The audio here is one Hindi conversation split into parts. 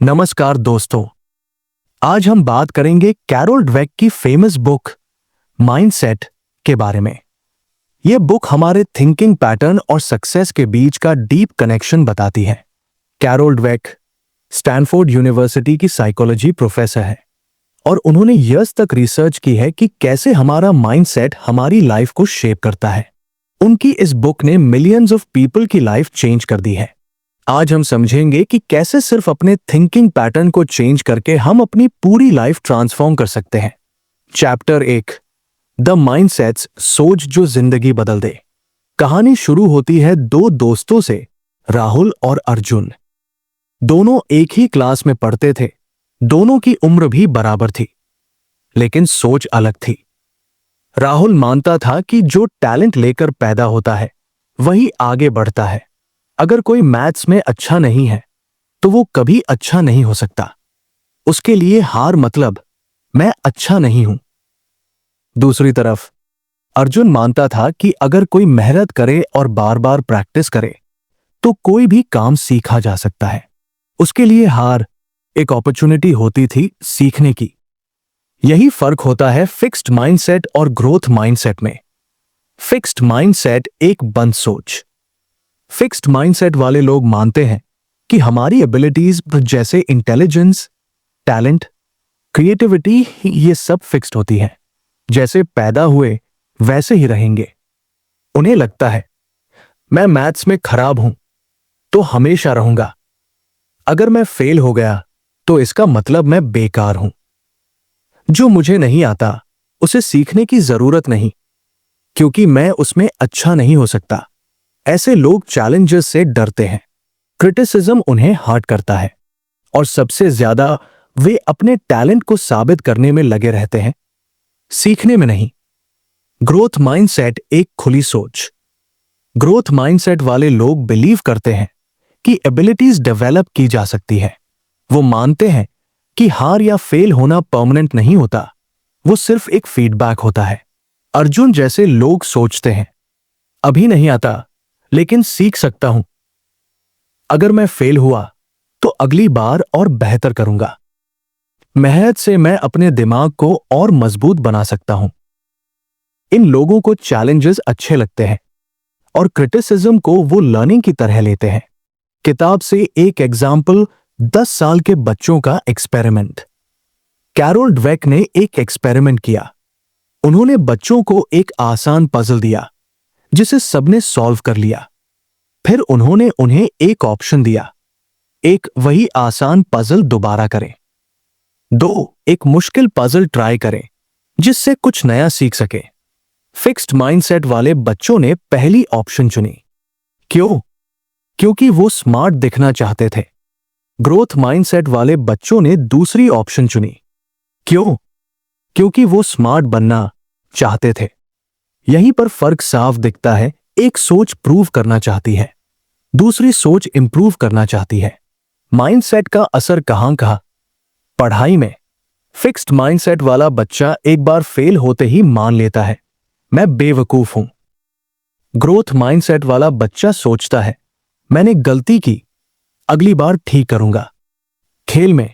नमस्कार दोस्तों। आज हम बात करेंगे कैरोल डवेक की फेमस बुक माइंडसेट के बारे में। यह बुक हमारे थिंकिंग पैटर्न और सक्सेस के बीच का डीप कनेक्शन बताती है। कैरोल डवेक स्टैनफोर्ड यूनिवर्सिटी की साइकोलॉजी प्रोफेसर है और उन्होंने इयर्स तक रिसर्च की है कि कैसे हमारा माइंडसेट हमारी लाइफ को शेप करता है। उनकी इस बुक ने मिलियंस ऑफ पीपल की लाइफ चेंज कर दी है। आज हम समझेंगे कि कैसे सिर्फ अपने थिंकिंग पैटर्न को चेंज करके हम अपनी पूरी लाइफ ट्रांसफॉर्म कर सकते हैं। चैप्टर 1, द माइंडसेट्स, सोच जो जिंदगी बदल दे। कहानी शुरू होती है दो दोस्तों से, राहुल और अर्जुन। दोनों एक ही क्लास में पढ़ते थे, दोनों की उम्र भी बराबर थी, लेकिन सोच अलग थी। राहुल मानता था कि जो टैलेंट लेकर पैदा होता है वही आगे बढ़ता है। अगर कोई मैथ्स में अच्छा नहीं है तो वो कभी अच्छा नहीं हो सकता। उसके लिए हार मतलब मैं अच्छा नहीं हूं। दूसरी तरफ अर्जुन मानता था कि अगर कोई मेहनत करे और बार बार प्रैक्टिस करे तो कोई भी काम सीखा जा सकता है। उसके लिए हार एक अपॉर्चुनिटी होती थी सीखने की। यही फर्क होता है फिक्स्ड माइंडसेट और ग्रोथ माइंडसेट में। फिक्स्ड माइंडसेट एक बंद सोच। फिक्स्ड माइंडसेट वाले लोग मानते हैं कि हमारी एबिलिटीज जैसे इंटेलिजेंस, टैलेंट, क्रिएटिविटी ये सब फिक्स्ड होती हैं। जैसे पैदा हुए वैसे ही रहेंगे। उन्हें लगता है मैं मैथ्स में खराब हूं तो हमेशा रहूंगा। अगर मैं फेल हो गया तो इसका मतलब मैं बेकार हूं। जो मुझे नहीं आता उसे सीखने की जरूरत नहीं, क्योंकि मैं उसमें अच्छा नहीं हो सकता। ऐसे लोग चैलेंजेस से डरते हैं। क्रिटिसिज्म उन्हें हर्ट करता है और सबसे ज्यादा वे अपने टैलेंट को साबित करने में लगे रहते हैं, सीखने में नहीं। ग्रोथ माइंडसेट एक खुली सोच। ग्रोथ माइंडसेट वाले लोग बिलीव करते हैं कि एबिलिटीज डेवलप की जा सकती है। वो मानते हैं कि हार या फेल होना परमानेंट नहीं होता, वो सिर्फ एक फीडबैक होता है। अर्जुन जैसे लोग सोचते हैं अभी नहीं आता लेकिन सीख सकता हूं। अगर मैं फेल हुआ तो अगली बार और बेहतर करूंगा। मेहनत से मैं अपने दिमाग को और मजबूत बना सकता हूं। इन लोगों को चैलेंजेस अच्छे लगते हैं और क्रिटिसिज्म को वो लर्निंग की तरह लेते हैं। किताब से एक एग्जाम्पल, 10 साल के बच्चों का एक्सपेरिमेंट। कैरोल डवेक ने एक एक्सपेरिमेंट किया। उन्होंने बच्चों को एक आसान पजल दिया जिसे सबने सॉल्व कर लिया। फिर उन्होंने उन्हें एक ऑप्शन दिया, एक वही आसान पजल दोबारा करें, 2 एक मुश्किल पजल ट्राई करें जिससे कुछ नया सीख सके। फिक्स्ड माइंडसेट वाले बच्चों ने पहली ऑप्शन चुनी। क्यों? क्योंकि वो स्मार्ट दिखना चाहते थे। ग्रोथ माइंडसेट वाले बच्चों ने दूसरी ऑप्शन चुनी। क्यों? क्योंकि वो स्मार्ट बनना चाहते थे। यहीं पर फर्क साफ दिखता है। एक सोच प्रूव करना चाहती है, दूसरी सोच इंप्रूव करना चाहती है। माइंडसेट का असर कहां? पढ़ाई में। फिक्स्ड माइंडसेट वाला बच्चा एक बार फेल होते ही मान लेता है मैं बेवकूफ हूं। ग्रोथ माइंडसेट वाला बच्चा सोचता है मैंने गलती की, अगली बार ठीक करूंगा। खेल में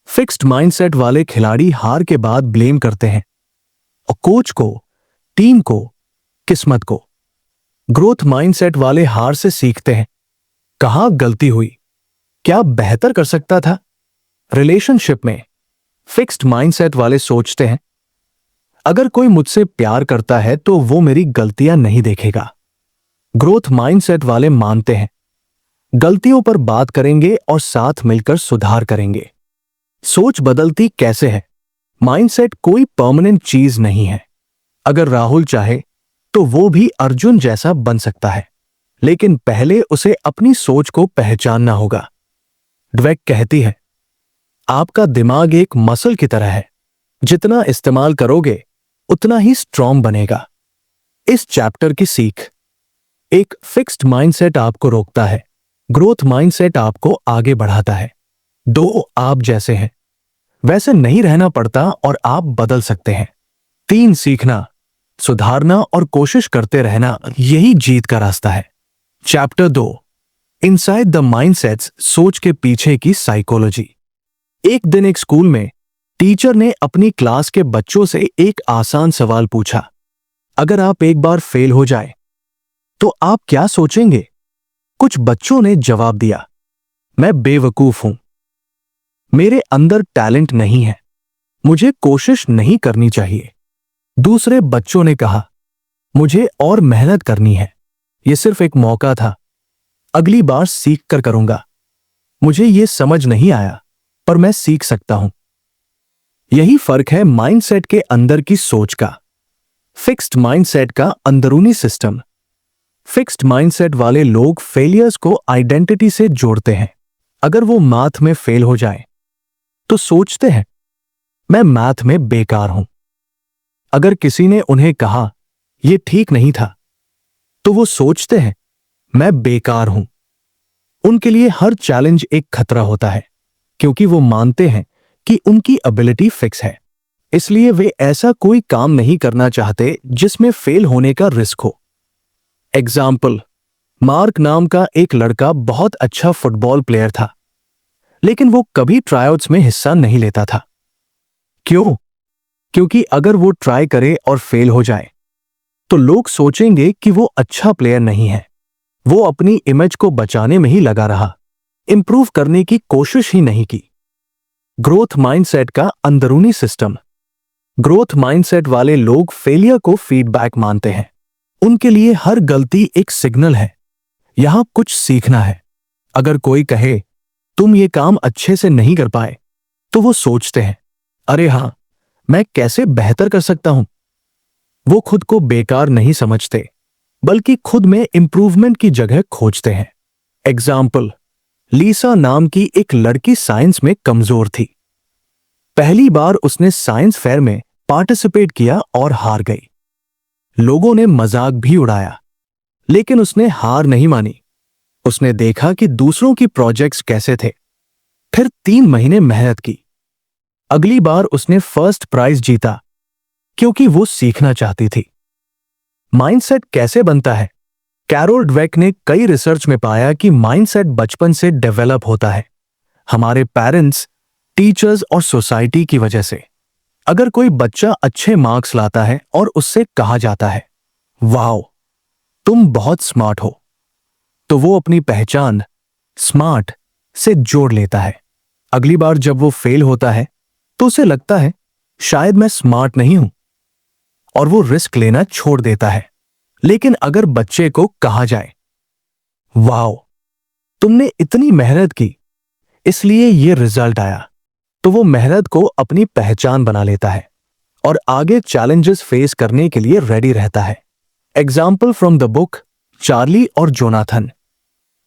फिक्स्ड माइंडसेट वाले खिलाड़ी हार के बाद ब्लेम करते हैं, और कोच को, टीम को, किस्मत को। ग्रोथ माइंडसेट वाले हार से सीखते हैं, कहां गलती हुई, क्या बेहतर कर सकता था। रिलेशनशिप में फिक्स्ड माइंडसेट वाले सोचते हैं अगर कोई मुझसे प्यार करता है तो वो मेरी गलतियां नहीं देखेगा। ग्रोथ माइंडसेट वाले मानते हैं गलतियों पर बात करेंगे और साथ मिलकर सुधार करेंगे। सोच बदलती कैसे है? माइंडसेट कोई परमानेंट चीज नहीं है। अगर राहुल चाहे तो वो भी अर्जुन जैसा बन सकता है, लेकिन पहले उसे अपनी सोच को पहचानना होगा। डवेक कहती है आपका दिमाग एक मसल की तरह है, जितना इस्तेमाल करोगे उतना ही स्ट्रॉन्ग बनेगा। इस चैप्टर की सीख, एक फिक्स्ड माइंडसेट आपको रोकता है, ग्रोथ माइंडसेट आपको आगे बढ़ाता है। 2 आप जैसे हैं वैसे नहीं रहना पड़ता और आप बदल सकते हैं। 3 सीखना, सुधारना और कोशिश करते रहना, यही जीत का रास्ता है। चैप्टर 2, इनसाइड द माइंडसेट्स, सोच के पीछे की साइकोलॉजी। एक दिन एक स्कूल में टीचर ने अपनी क्लास के बच्चों से एक आसान सवाल पूछा, अगर आप एक बार फेल हो जाए तो आप क्या सोचेंगे? कुछ बच्चों ने जवाब दिया, मैं बेवकूफ हूं, मेरे अंदर टैलेंट नहीं है, मुझे कोशिश नहीं करनी चाहिए। दूसरे बच्चों ने कहा, मुझे और मेहनत करनी है, यह सिर्फ एक मौका था, अगली बार सीख कर करूंगा। मुझे यह समझ नहीं आया, पर मैं सीख सकता हूं। यही फर्क है माइंडसेट के अंदर की सोच का। फिक्स्ड माइंडसेट का अंदरूनी सिस्टम। फिक्स्ड माइंडसेट वाले लोग फेलियर्स को आइडेंटिटी से जोड़ते हैं। अगर वो मैथ में फेल हो जाए तो सोचते हैं, मैं मैथ में बेकार हूं। अगर किसी ने उन्हें कहा यह ठीक नहीं था तो वो सोचते हैं, मैं बेकार हूं। उनके लिए हर चैलेंज एक खतरा होता है, क्योंकि वो मानते हैं कि उनकी एबिलिटी फिक्स है। इसलिए वे ऐसा कोई काम नहीं करना चाहते जिसमें फेल होने का रिस्क हो। एग्जाम्पल, मार्क नाम का एक लड़का बहुत अच्छा फुटबॉल प्लेयर था, लेकिन वो कभी ट्रायआउट्स में हिस्सा नहीं लेता था। क्यों? क्योंकि अगर वो ट्राई करे और फेल हो जाए तो लोग सोचेंगे कि वो अच्छा प्लेयर नहीं है। वो अपनी इमेज को बचाने में ही लगा रहा, इंप्रूव करने की कोशिश ही नहीं की। ग्रोथ माइंडसेट का अंदरूनी सिस्टम। ग्रोथ माइंडसेट वाले लोग फेलियर को फीडबैक मानते हैं। उनके लिए हर गलती एक सिग्नल है, यहां कुछ सीखना है। अगर कोई कहे तुम ये काम अच्छे से नहीं कर पाए तो वो सोचते हैं, अरे हां, मैं कैसे बेहतर कर सकता हूं। वो खुद को बेकार नहीं समझते, बल्कि खुद में इंप्रूवमेंट की जगह खोजते हैं। एग्जाम्पल, लीसा नाम की एक लड़की साइंस में कमजोर थी। पहली बार उसने साइंस फेयर में पार्टिसिपेट किया और हार गई। लोगों ने मजाक भी उड़ाया, लेकिन उसने हार नहीं मानी। उसने देखा कि दूसरों की प्रोजेक्ट्स कैसे थे, फिर 3 महीने मेहनत की। अगली बार उसने फर्स्ट प्राइज जीता, क्योंकि वो सीखना चाहती थी। माइंडसेट कैसे बनता है? कैरोल ड्वेक ने कई रिसर्च में पाया कि माइंडसेट बचपन से डेवलप होता है, हमारे पेरेंट्स, टीचर्स और सोसाइटी की वजह से। अगर कोई बच्चा अच्छे मार्क्स लाता है और उससे कहा जाता है, वाओ, तुम बहुत स्मार्ट हो, तो वो अपनी पहचान स्मार्ट से जोड़ लेता है। अगली बार जब वो फेल होता है तो उसे लगता है, शायद मैं स्मार्ट नहीं हूं, और वो रिस्क लेना छोड़ देता है। लेकिन अगर बच्चे को कहा जाए, वाओ, तुमने इतनी मेहनत की, इसलिए ये रिजल्ट आया, तो वो मेहनत को अपनी पहचान बना लेता है और आगे चैलेंजेस फेस करने के लिए रेडी रहता है। Example from the book Charlie और जोनाथन।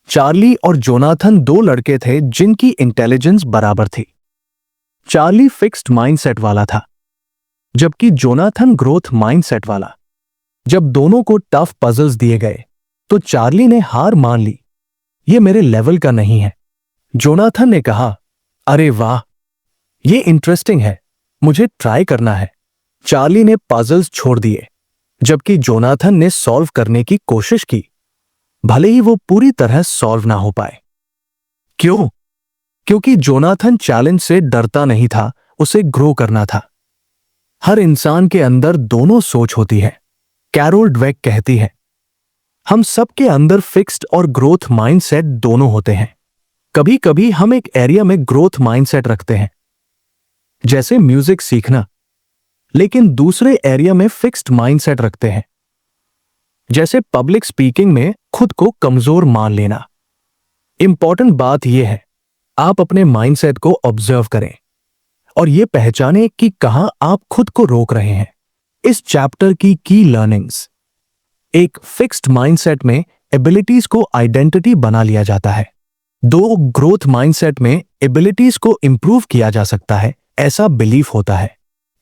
चार्ली और जोनाथन 2 लड़के थे जिनकी इंटेलिजेंस बराबर थी। चार्ली फिक्स्ड माइंडसेट वाला था, जबकि जोनाथन ग्रोथ माइंडसेट वाला। जब दोनों को टफ पजल्स दिए गए तो चार्ली ने हार मान ली, ये मेरे लेवल का नहीं है। जोनाथन ने कहा, अरे वाह, ये इंटरेस्टिंग है, मुझे ट्राई करना है। चार्ली ने पजल्स छोड़ दिए, जबकि जोनाथन ने सॉल्व करने की कोशिश की, भले ही वो पूरी तरह सॉल्व ना हो पाए। क्यों? क्योंकि जोनाथन चैलेंज से डरता नहीं था, उसे ग्रो करना था। हर इंसान के अंदर दोनों सोच होती है। कैरोल ड्वेक कहती है, हम सबके अंदर फिक्स्ड और ग्रोथ माइंडसेट दोनों होते हैं। कभी कभी हम एक एरिया में ग्रोथ माइंडसेट रखते हैं, जैसे म्यूजिक सीखना, लेकिन दूसरे एरिया में फिक्स्ड माइंडसेट रखते हैं, जैसे पब्लिक स्पीकिंग में खुद को कमजोर मान लेना। इंपॉर्टेंट बात यह है, आप अपने माइंडसेट को ऑब्जर्व करें और यह पहचानें कि कहां आप खुद को रोक रहे हैं। इस चैप्टर की लर्निंग्स। एक फिक्स्ड माइंडसेट में एबिलिटीज को आइडेंटिटी बना लिया जाता है। 2 ग्रोथ माइंडसेट में एबिलिटीज को इंप्रूव किया जा सकता है, ऐसा बिलीफ होता है।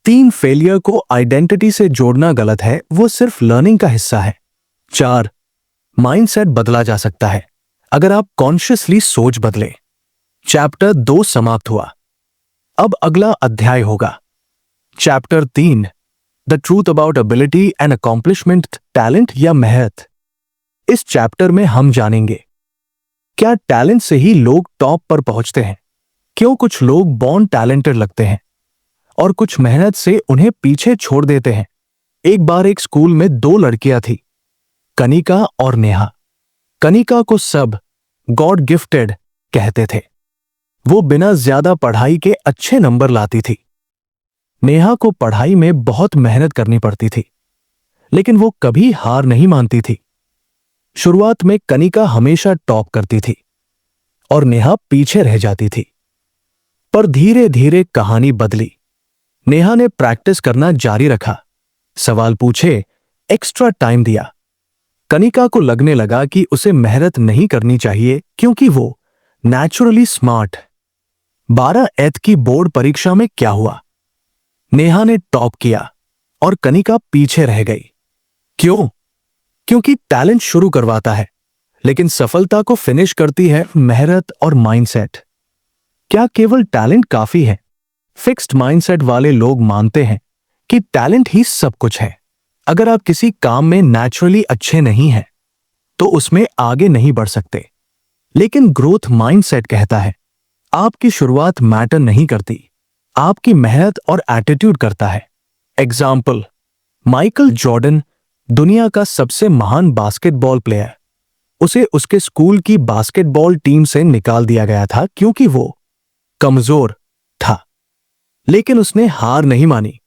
3 फेलियर को आइडेंटिटी से जोड़ना गलत है, वो सिर्फ लर्निंग का हिस्सा है। 4 माइंडसेट बदला जा सकता है अगर आप कॉन्शियसली सोच बदले। चैप्टर 2 समाप्त हुआ। अब अगला अध्याय होगा chapter 3, the truth about ability and accomplishment, talent या मेहनत। इस चैप्टर में हम जानेंगे क्या टैलेंट से ही लोग टॉप पर पहुंचते हैं? क्यों कुछ लोग बॉर्न टैलेंटेड लगते हैं और कुछ मेहनत से उन्हें पीछे छोड़ देते हैं? एक बार एक स्कूल में दो लड़कियां थी, कनिका और नेहा। कनिका को सब गॉड गिफ्टेड कहते थे। वो बिना ज्यादा पढ़ाई के अच्छे नंबर लाती थी। नेहा को पढ़ाई में बहुत मेहनत करनी पड़ती थी, लेकिन वो कभी हार नहीं मानती थी। शुरुआत में कनिका हमेशा टॉप करती थी और नेहा पीछे रह जाती थी। पर धीरे धीरे कहानी बदली। नेहा ने प्रैक्टिस करना जारी रखा, सवाल पूछे, एक्स्ट्रा टाइम दिया। कनिका को लगने लगा कि उसे मेहनत नहीं करनी चाहिए क्योंकि वो नेचुरली स्मार्ट। 12th की बोर्ड परीक्षा में क्या हुआ? नेहा ने टॉप किया और कनिका पीछे रह गई। क्यों? क्योंकि टैलेंट शुरू करवाता है, लेकिन सफलता को फिनिश करती है मेहनत और माइंडसेट। क्या केवल टैलेंट काफी है? फिक्स्ड माइंडसेट वाले लोग मानते हैं कि टैलेंट ही सब कुछ है। अगर आप किसी काम में नेचुरली अच्छे नहीं हैं, तो उसमें आगे नहीं बढ़ सकते। लेकिन ग्रोथ माइंडसेट कहता है, आपकी शुरुआत मैटर नहीं करती, आपकी मेहनत और एटीट्यूड करता है। एग्जाम्पल, माइकल जॉर्डन दुनिया का सबसे महान बास्केटबॉल प्लेयर। उसे उसके स्कूल की बास्केटबॉल टीम से निकाल दिया गया था क्योंकि वो कमजोर था। लेकिन उसने हार नहीं मानी।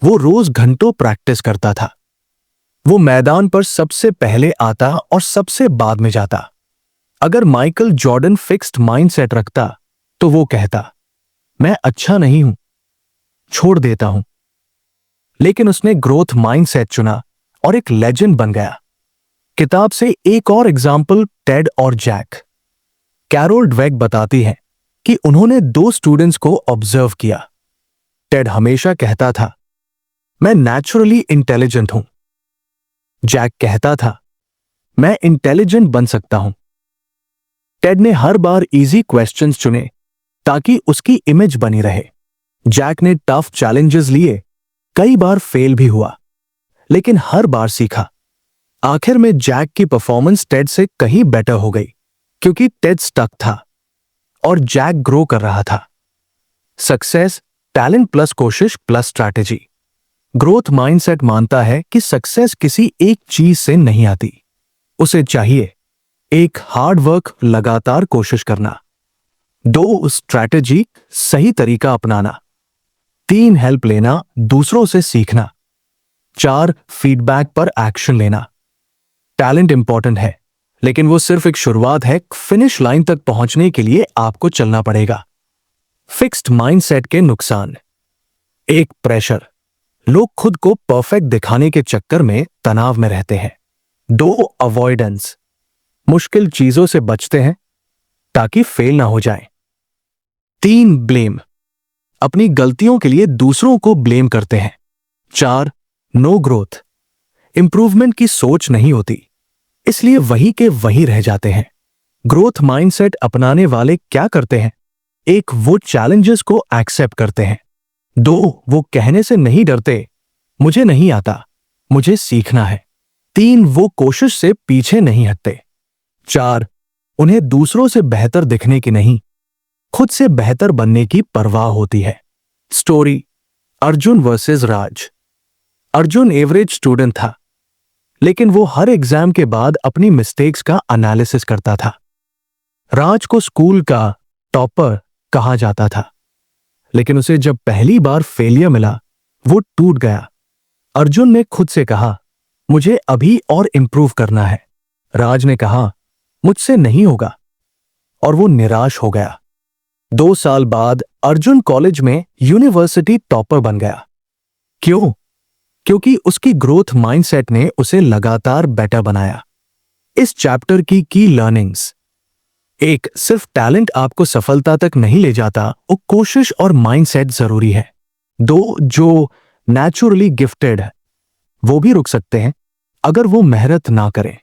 वो रोज घंटों प्रैक्टिस करता था। वो मैदान पर सबसे पहले आता और सबसे बाद में जाता। अगर माइकल जॉर्डन फिक्स्ड माइंडसेट रखता तो वो कहता, मैं अच्छा नहीं हूं, छोड़ देता हूं। लेकिन उसने ग्रोथ माइंडसेट चुना और एक लेजेंड बन गया। किताब से एक और एग्जाम्पल, टेड और जैक। कैरोल ड्वेक बताती है कि उन्होंने दो स्टूडेंट्स को ऑब्जर्व किया। टेड हमेशा कहता था, मैं नेचुरली इंटेलिजेंट हूं। जैक कहता था, मैं इंटेलिजेंट बन सकता हूं। टेड ने हर बार इजी क्वेश्चंस चुने ताकि उसकी इमेज बनी रहे। जैक ने टफ चैलेंजेस लिए, कई बार फेल भी हुआ, लेकिन हर बार सीखा। आखिर में जैक की परफॉर्मेंस टेड से कहीं बेटर हो गई क्योंकि टेड स्टक था और जैक ग्रो कर रहा था। सक्सेस टैलेंट प्लस कोशिश प्लस स्ट्रैटेजी। ग्रोथ माइंडसेट मानता है कि सक्सेस किसी एक चीज से नहीं आती। उसे चाहिए एक हार्ड वर्क, लगातार कोशिश करना। 2 स्ट्रैटेजी, सही तरीका अपनाना। 3 हेल्प लेना, दूसरों से सीखना। 4 फीडबैक पर एक्शन लेना। टैलेंट इंपॉर्टेंट है, लेकिन वो सिर्फ एक शुरुआत है। फिनिश लाइन तक पहुंचने के लिए आपको चलना पड़ेगा। फिक्स्ड माइंडसेट के नुकसान। 1 प्रेशर। लोग खुद को परफेक्ट दिखाने के चक्कर में तनाव में रहते हैं। 2 अवॉइडेंस। मुश्किल चीजों से बचते हैं ताकि फेल ना हो जाए। 3 ब्लेम। अपनी गलतियों के लिए दूसरों को ब्लेम करते हैं। 4 नो ग्रोथ। इंप्रूवमेंट की सोच नहीं होती, इसलिए वही के वही रह जाते हैं। ग्रोथ माइंडसेट अपनाने वाले क्या करते हैं? 1 वो चैलेंजेस को एक्सेप्ट करते हैं। 2 वो कहने से नहीं डरते, मुझे नहीं आता, मुझे सीखना है। 3 वो कोशिश से पीछे नहीं हटते। 4 उन्हें दूसरों से बेहतर दिखने की नहीं, खुद से बेहतर बनने की परवाह होती है। स्टोरी, अर्जुन वर्सेस राज। अर्जुन एवरेज स्टूडेंट था, लेकिन वो हर एग्जाम के बाद अपनी मिस्टेक्स का एनालिसिस करता था। राज को स्कूल का टॉपर कहा जाता था, लेकिन उसे जब पहली बार फेलियर मिला, वो टूट गया। अर्जुन ने खुद से कहा, मुझे अभी और इंप्रूव करना है। राज ने कहा, मुझसे नहीं होगा, और वो निराश हो गया। 2 साल बाद अर्जुन कॉलेज में यूनिवर्सिटी टॉपर बन गया। क्यों? क्योंकि उसकी ग्रोथ माइंडसेट ने उसे लगातार बेटर बनाया। इस चैप्टर की लर्निंग्स। 1 सिर्फ टैलेंट आपको सफलता तक नहीं ले जाता, वो कोशिश और माइंडसेट जरूरी है। 2 जो नेचुरली गिफ्टेड है वो भी रुक सकते हैं अगर वो मेहनत ना करें।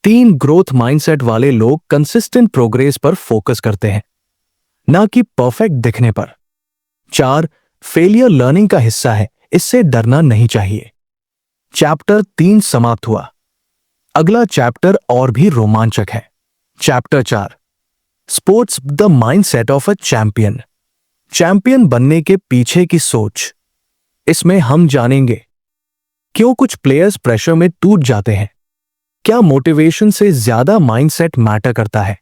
3 ग्रोथ माइंडसेट वाले लोग कंसिस्टेंट प्रोग्रेस पर फोकस करते हैं, ना कि परफेक्ट दिखने पर। 4 फेलियर लर्निंग का हिस्सा है, इससे डरना नहीं चाहिए। चैप्टर 3 समाप्त हुआ। अगला चैप्टर और भी रोमांचक है। Chapter 4, sports the mindset of a champion. Champion बनने के पीछे की सोच। इसमें हम जानेंगे क्यों कुछ प्लेयर्स प्रेशर में टूट जाते हैं, क्या मोटिवेशन से ज्यादा माइंडसेट मैटर करता है,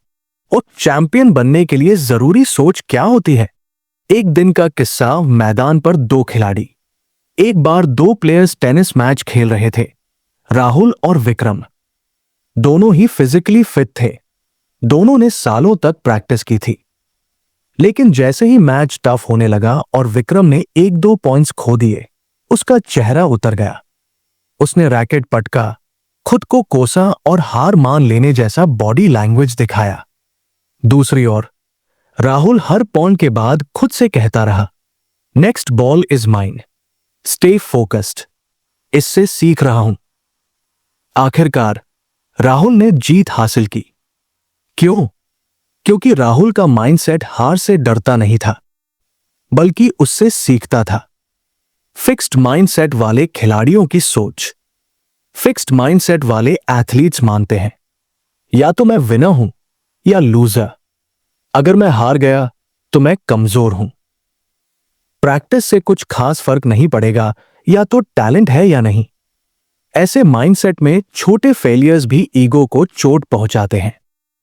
और चैंपियन बनने के लिए जरूरी सोच क्या होती है। एक दिन का किस्सा। मैदान पर दो खिलाड़ी। एक बार दो प्लेयर्स टेनिस मैच खेल रहे थे, राहुल और विक्रम। दोनों ही फिजिकली फिट थे, दोनों ने सालों तक प्रैक्टिस की थी। लेकिन जैसे ही मैच टफ होने लगा और विक्रम ने 1-2 पॉइंट्स खो दिए, उसका चेहरा उतर गया। उसने रैकेट पटका, खुद को कोसा और हार मान लेने जैसा बॉडी लैंग्वेज दिखाया। दूसरी ओर राहुल हर पॉइंट के बाद खुद से कहता रहा, next ball is mine, stay focused, इससे सीख रहा हूं। आखिरकार राहुल ने जीत हासिल की। क्यों? क्योंकि राहुल का माइंडसेट हार से डरता नहीं था, बल्कि उससे सीखता था। फिक्स्ड माइंडसेट वाले खिलाड़ियों की सोच। फिक्स्ड माइंडसेट वाले एथलीट्स मानते हैं, या तो मैं विनर हूं या लूजर। अगर मैं हार गया तो मैं कमजोर हूं। प्रैक्टिस से कुछ खास फर्क नहीं पड़ेगा, या तो टैलेंट है या नहीं। ऐसे माइंडसेट में छोटे फेलियर्स भी ईगो को चोट पहुंचाते हैं।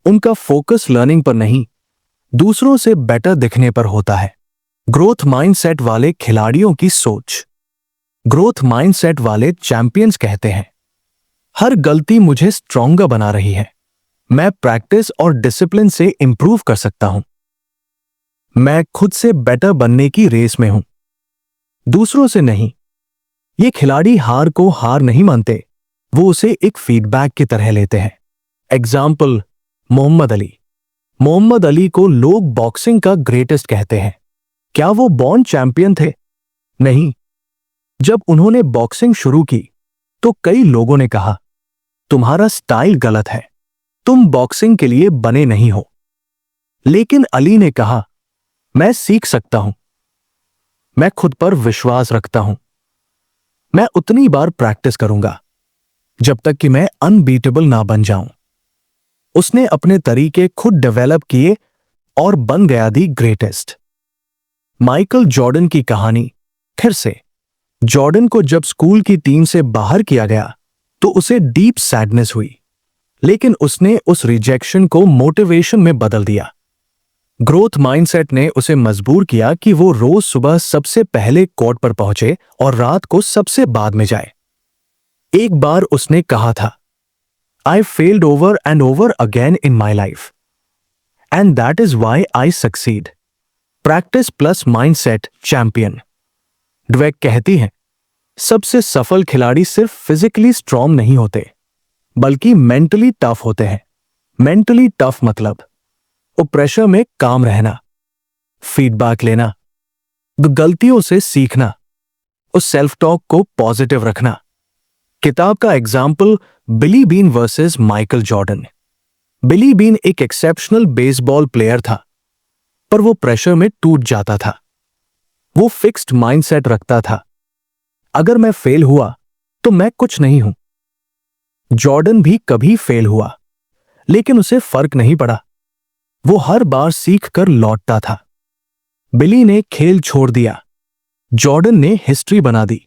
उनका फोकस लर्निंग पर नहीं, दूसरों से बेटर दिखने पर होता है। ग्रोथ माइंडसेट वाले खिलाड़ियों की सोच। ग्रोथ माइंडसेट वाले चैंपियंस कहते हैं, हर गलती मुझे स्ट्रॉन्गर बना रही है। मैं प्रैक्टिस और डिसिप्लिन से इंप्रूव कर सकता हूं। मैं खुद से बेटर बनने की रेस में हूं, दूसरों से नहीं। ये खिलाड़ी हार को हार नहीं मानते, वो उसे एक फीडबैक की तरह लेते हैं। एग्जाम्पल, मोहम्मद अली। मोहम्मद अली को लोग बॉक्सिंग का ग्रेटेस्ट कहते हैं। क्या वो बॉर्न चैंपियन थे? नहीं। जब उन्होंने बॉक्सिंग शुरू की तो कई लोगों ने कहा, तुम्हारा स्टाइल गलत है, तुम बॉक्सिंग के लिए बने नहीं हो। लेकिन अली ने कहा, मैं सीख सकता हूं, मैं खुद पर विश्वास रखता हूं, मैं उतनी बार प्रैक्टिस करूंगा जब तक कि मैं अनबीटेबल ना बन जाऊं। उसने अपने तरीके खुद डेवलप किए और बन गया दी ग्रेटेस्ट। माइकल जॉर्डन की कहानी। फिर से जॉर्डन को जब स्कूल की टीम से बाहर किया गया तो उसे डीप सैडनेस हुई, लेकिन उसने उस रिजेक्शन को मोटिवेशन में बदल दिया। ग्रोथ माइंडसेट ने उसे मजबूर किया कि वो रोज सुबह सबसे पहले कोर्ट पर पहुंचे और रात को सबसे बाद में जाए। एक बार उसने कहा था, I failed over and over again in my life. And that is why I succeed. Practice plus mindset champion. Dweck कहती हैं, सबसे सफल खिलाड़ी सिर्फ फिजिकली स्ट्रॉन्ग नहीं होते, बल्कि मेंटली टफ होते हैं। मेंटली टफ मतलब वो प्रेशर में काम रहना, फीडबैक लेना, गलतियों से सीखना, उस सेल्फ टॉक को पॉजिटिव रखना। किताब का example Billy Beane versus Michael Jordan. Billy Beane एक एक्सेप्शनल बेसबॉल प्लेयर था, पर वो प्रेशर में टूट जाता था। वो फिक्स्ड माइंडसेट रखता था, अगर मैं फेल हुआ तो मैं कुछ नहीं हूं। जॉर्डन भी कभी फेल हुआ, लेकिन उसे फर्क नहीं पड़ा। वो हर बार सीख कर लौटता था। बिली ने खेल छोड़ दिया, जॉर्डन ने हिस्ट्री बना दी।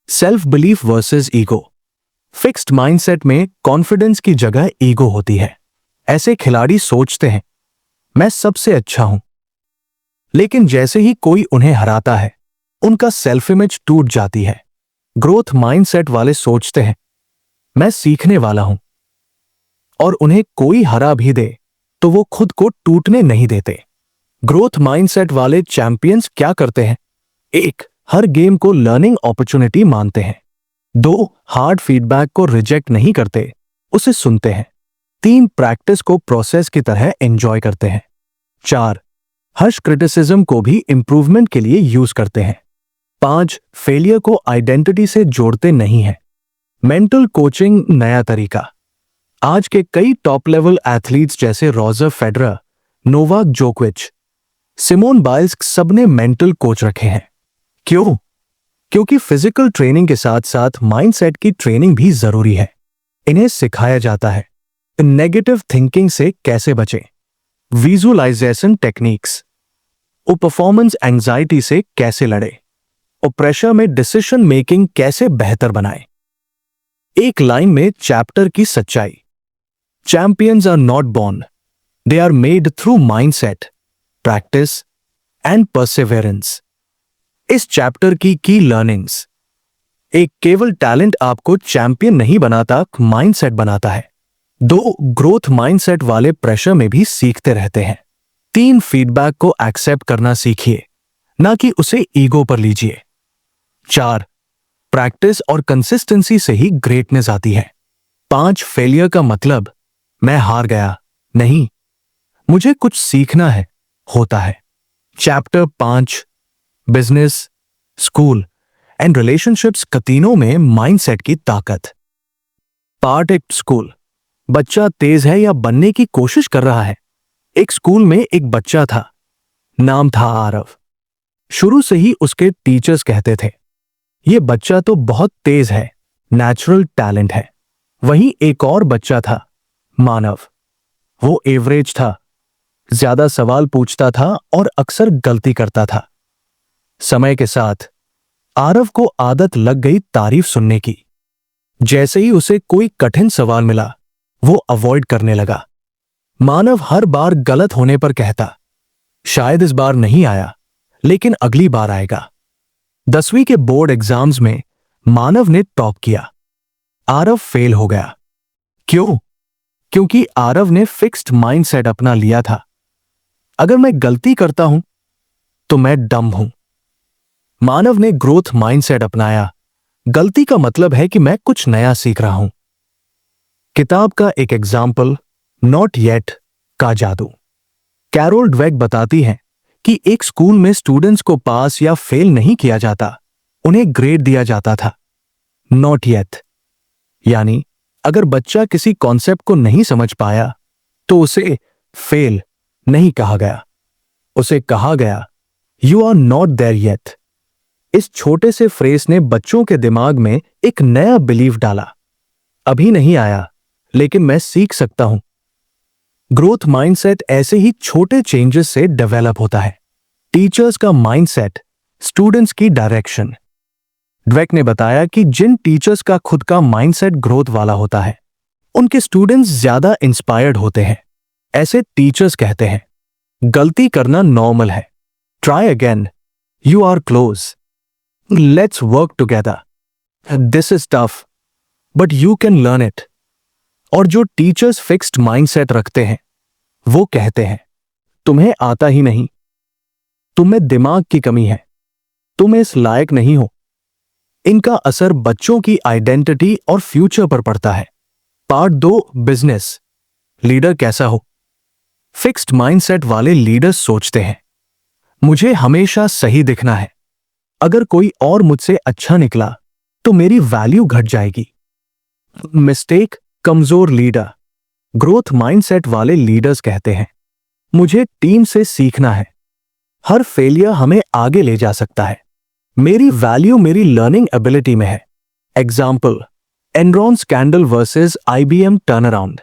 Self belief versus ego. Fixed mindset में कॉन्फिडेंस की जगह ईगो होती है। ऐसे खिलाड़ी सोचते हैं, मैं सबसे अच्छा हूं। लेकिन जैसे ही कोई उन्हें हराता है, उनका सेल्फ इमेज टूट जाती है। ग्रोथ माइंडसेट वाले सोचते हैं, मैं सीखने वाला हूं। और उन्हें कोई हरा भी दे तो वो खुद को टूटने नहीं देते। ग्रोथ माइंडसेट वाले चैंपियंस क्या करते हैं? 1. हर गेम को लर्निंग अपॉर्चुनिटी मानते हैं। 2. हार्ड फीडबैक को रिजेक्ट नहीं करते, उसे सुनते हैं। 3. प्रैक्टिस को प्रोसेस की तरह एंजॉय करते हैं। 4. हर्ष क्रिटिसिज्म को भी इंप्रूवमेंट के लिए यूज करते हैं। 5. फेलियर को आइडेंटिटी से जोड़ते नहीं हैं। मेंटल कोचिंग नया तरीका। आज के कई टॉप लेवल एथलीट्स जैसे रॉजर फेडरर, नोवाक जोकोविच, सिमोन बाइल्स सबने मेंटल कोच रखे हैं। क्यों? क्योंकि फिजिकल ट्रेनिंग के साथ साथ माइंडसेट की ट्रेनिंग भी जरूरी है। इन्हें सिखाया जाता है, नेगेटिव थिंकिंग से कैसे बचें, विजुअलाइजेशन टेक्निक्स, और परफॉर्मेंस एंजाइटी से कैसे लड़े, और प्रेशर में डिसीजन मेकिंग कैसे बेहतर बनाएं। एक लाइन में चैप्टर की सच्चाई। Champions are not born, they are made through mindset, practice and perseverance. इस चैप्टर की लर्निंग्स। एक केवल टैलेंट आपको चैंपियन नहीं बनाता, माइंडसेट बनाता है। 2, ग्रोथ माइंडसेट वाले प्रेशर में भी सीखते रहते हैं। 3, फीडबैक को एक्सेप्ट करना सीखिए, ना कि उसे ईगो पर लीजिए। 4, प्रैक्टिस और कंसिस्टेंसी से ही ग्रेटनेस आती है। 5, फेलियर का मतलब मैं हार गया नहीं, मुझे कुछ सीखना है होता है। Chapter 5, business, school and relationships का तीनों में माइंडसेट की ताकत। Part 1, school. बच्चा तेज है या बनने की कोशिश कर रहा है। एक स्कूल में एक बच्चा था, नाम था आरव। शुरू से ही उसके टीचर्स कहते थे, यह बच्चा तो बहुत तेज है, नेचुरल टैलेंट है। वहीं एक और बच्चा था, मानव। वो एवरेज था, ज्यादा सवाल पूछता था और अक्सर गलती करता था। समय के साथ आरव को आदत लग गई तारीफ सुनने की। जैसे ही उसे कोई कठिन सवाल मिला, वो अवॉइड करने लगा। मानव हर बार गलत होने पर कहता, शायद इस बार नहीं आया, लेकिन अगली बार आएगा। 10वीं के बोर्ड एग्जाम्स में मानव ने टॉप किया, आरव फेल हो गया। क्यों? क्योंकि आरव ने फिक्स्ड माइंडसेट अपना लिया था। अगर मैं गलती करता हूं तो मैं डम हूं। मानव ने ग्रोथ माइंडसेट अपनाया, गलती का मतलब है कि मैं कुछ नया सीख रहा हूं। किताब का एक एग्जाम्पल, नॉट येट का जादू। कैरोल डवेक बताती हैं कि एक स्कूल में स्टूडेंट्स को पास या फेल नहीं किया जाता, उन्हें ग्रेड दिया जाता था। नॉट येट यानी अगर बच्चा किसी कॉन्सेप्ट को नहीं समझ पाया तो उसे फेल नहीं कहा गया, उसे कहा गया you are not there yet. इस छोटे से फ्रेज ने बच्चों के दिमाग में एक नया बिलीफ डाला, अभी नहीं आया लेकिन मैं सीख सकता हूं। ग्रोथ माइंडसेट ऐसे ही छोटे चेंजेस से डेवलप होता है। टीचर्स का माइंडसेट, स्टूडेंट्स की डायरेक्शन। ड्वेक ने बताया कि जिन टीचर्स का खुद का माइंडसेट ग्रोथ वाला होता है, उनके स्टूडेंट्स ज्यादा इंस्पायर्ड होते हैं। ऐसे टीचर्स कहते हैं, गलती करना नॉर्मल है, try again, you are close, let's work together, this is tough but you can learn it. और जो टीचर्स फिक्स्ड माइंडसेट रखते हैं, वो कहते हैं, तुम्हें आता ही नहीं, तुम में दिमाग की कमी है, तुम इस लायक नहीं हो। इनका असर बच्चों की आइडेंटिटी और फ्यूचर पर पड़ता है। पार्ट 2, बिजनेस, लीडर कैसा हो। फिक्स्ड माइंडसेट वाले लीडर्स सोचते हैं, मुझे हमेशा सही दिखना है, अगर कोई और मुझसे अच्छा निकला तो मेरी वैल्यू घट जाएगी। मिस्टेक, कमजोर लीडर। ग्रोथ माइंडसेट वाले लीडर्स कहते हैं, मुझे टीम से सीखना है, हर फेलियर हमें आगे ले जा सकता है, मेरी वैल्यू मेरी लर्निंग एबिलिटी में है। Example, Enron scandal versus IBM turnaround.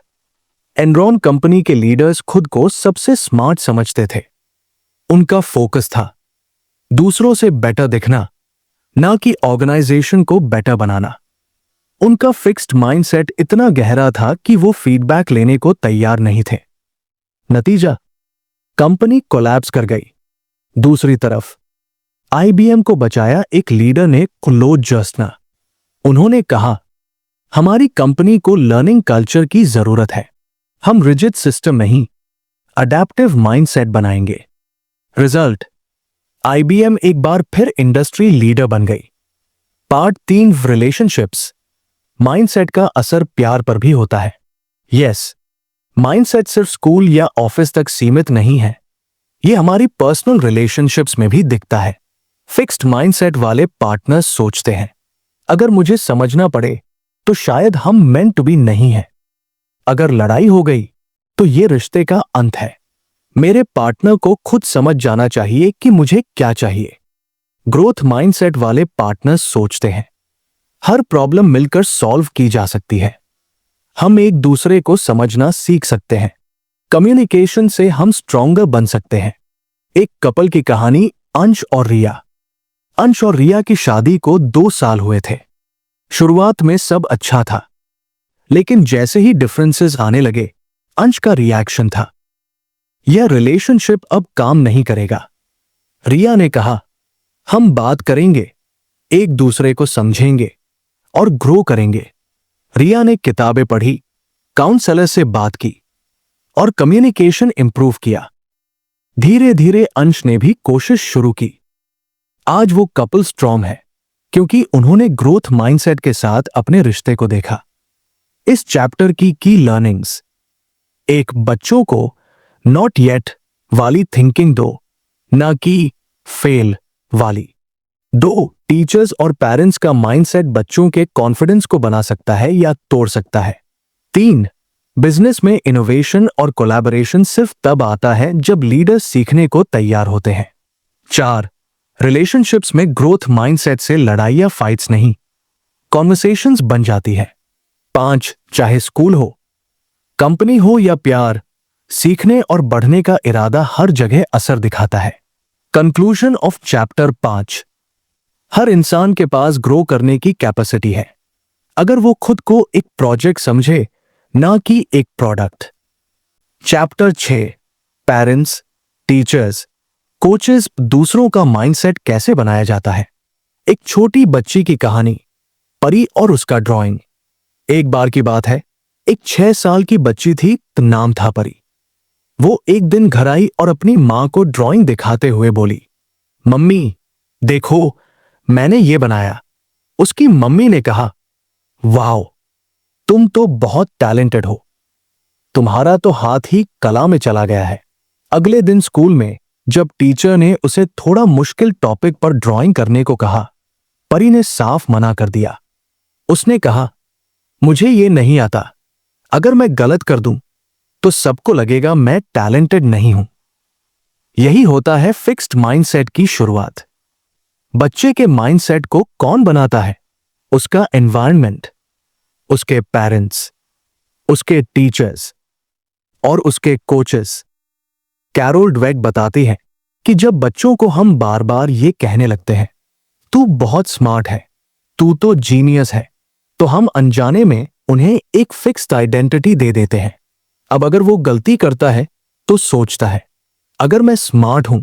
Enron company के लीडर्स खुद को सबसे स्मार्ट समझते थे। उनका फोकस था दूसरों से बेटर दिखना, ना कि ऑर्गेनाइजेशन को बेटर बनाना। उनका फिक्स्ड माइंडसेट इतना गहरा था कि वो फीडबैक लेने को तैयार नहीं थे। नतीजा, कंपनी कोलैप्स कर गई। दूसरी तरफ IBM को बचाया एक लीडर ने, क्लोड जर्सनर। उन्होंने कहा, हमारी कंपनी को लर्निंग कल्चर की जरूरत है, हम रिजिड सिस्टम नहीं, अडैप्टिव माइंडसेट बनाएंगे। रिजल्ट, IBM एक बार फिर इंडस्ट्री लीडर बन गई। Part 3, relationships. माइंडसेट का असर प्यार पर भी होता है। यस, माइंडसेट सिर्फ स्कूल या ऑफिस तक सीमित नहीं है, यह हमारी पर्सनल रिलेशनशिप्स में भी दिखता है। फिक्स्ड माइंडसेट वाले पार्टनर्स सोचते हैं, अगर मुझे समझना पड़े तो शायद हम मेंट टू बी नहीं है। अगर लड़ाई हो गई तो यह रिश्ते का अंत है। मेरे पार्टनर को खुद समझ जाना चाहिए कि मुझे क्या चाहिए। ग्रोथ माइंडसेट वाले पार्टनर्स सोचते हैं, हर प्रॉब्लम मिलकर सॉल्व की जा सकती है। हम एक दूसरे को समझना सीख सकते हैं। कम्युनिकेशन से हम स्ट्रॉन्गर बन सकते हैं। एक कपल की कहानी, अंश और रिया। अंश और रिया की शादी को 2 साल हुए थे। शुरुआत में सब अच्छा था, लेकिन जैसे ही डिफरेंसेस आने लगे, अंश का रिएक्शन था, यह रिलेशनशिप अब काम नहीं करेगा। रिया ने कहा, हम बात करेंगे, एक दूसरे को समझेंगे और ग्रो करेंगे। रिया ने किताबें पढ़ी, काउंसलर से बात की और कम्युनिकेशन इंप्रूव किया। धीरे धीरे अंश ने भी कोशिश शुरू की। आज वो कपल स्ट्रॉन्ग है क्योंकि उन्होंने ग्रोथ माइंडसेट के साथ अपने रिश्ते को देखा। इस चैप्टर की लर्निंग्स: एक, बच्चों को नॉट येट वाली थिंकिंग दो, ना कि फेल वाली। 2, टीचर्स और पेरेंट्स का माइंडसेट बच्चों के कॉन्फिडेंस को बना सकता है या तोड़ सकता है। 3, बिजनेस में इनोवेशन और कोलैबोरेशन सिर्फ तब आता है जब लीडर्स सीखने को तैयार होते हैं। 4, रिलेशनशिप्स में ग्रोथ माइंडसेट से लड़ाई या फाइट्स नहीं, कॉन्वर्सेशंस बन जाती है। 5, चाहे स्कूल हो, कंपनी हो या प्यार, सीखने और बढ़ने का इरादा हर जगह असर दिखाता है। कंक्लूजन ऑफ चैप्टर 5: हर इंसान के पास ग्रो करने की कैपेसिटी है, अगर वो खुद को एक प्रोजेक्ट समझे, ना कि एक product. Chapter 6: parents, teachers, coaches, दूसरों का माइंडसेट कैसे बनाया जाता है। एक छोटी बच्ची की कहानी, परी और उसका ड्राइंग। एक बार की बात है, एक 6 साल की बच्ची थी, नाम था परी। वो एक दिन घर आई और अपनी मां को ड्राइंग दिखाते हुए बोली, मम्मी देखो, मैंने ये बनाया। उसकी मम्मी ने कहा, वाओ, तुम तो बहुत टैलेंटेड हो, तुम्हारा तो हाथ ही कला में चला गया है। अगले दिन स्कूल में जब टीचर ने उसे थोड़ा मुश्किल टॉपिक पर ड्राइंग करने को कहा, परी ने साफ मना कर दिया। उसने कहा, मुझे ये नहीं आता, अगर मैं गलत कर दूं तो सबको लगेगा मैं टैलेंटेड नहीं हूं। यही होता है फिक्स्ड माइंडसेट की शुरुआत। बच्चे के माइंडसेट को कौन बनाता है? उसका एनवायरनमेंट, उसके पेरेंट्स, उसके टीचर्स और उसके कोचेस। कैरोल डवेक बताती है कि जब बच्चों को हम बार बार ये कहने लगते हैं, तू बहुत स्मार्ट है, तू तो जीनियस है, तो हम अनजाने में उन्हें एक फिक्स्ड आइडेंटिटी दे देते हैं। अब अगर वो गलती करता है तो सोचता है, अगर मैं स्मार्ट हूं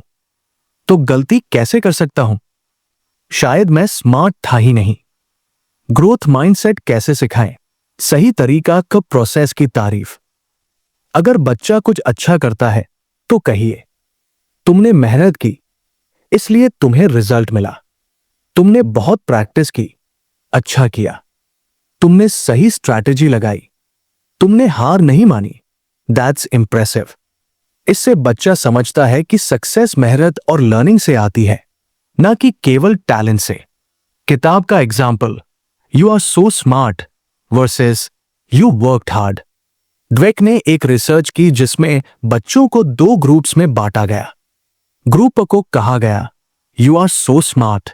तो गलती कैसे कर सकता हूं? शायद मैं स्मार्ट था ही नहीं। ग्रोथ माइंडसेट कैसे सिखाएं? सही तरीका का प्रोसेस की तारीफ। अगर बच्चा कुछ अच्छा करता है तो कहिए, तुमने मेहनत की, इसलिए तुम्हें रिजल्ट मिला। तुमने बहुत प्रैक्टिस की, अच्छा किया। तुमने सही स्ट्रैटेजी लगाई, तुमने हार नहीं मानी, दैट्स इंप्रेसिव। इससे बच्चा समझता है कि सक्सेस मेहनत और लर्निंग से आती है, ना कि केवल टैलेंट से। किताब का example, you are so smart versus you worked hard. Dweck ने एक रिसर्च की जिसमें बच्चों को 2 ग्रुप्स में बांटा गया। ग्रुप को कहा गया, you are so smart.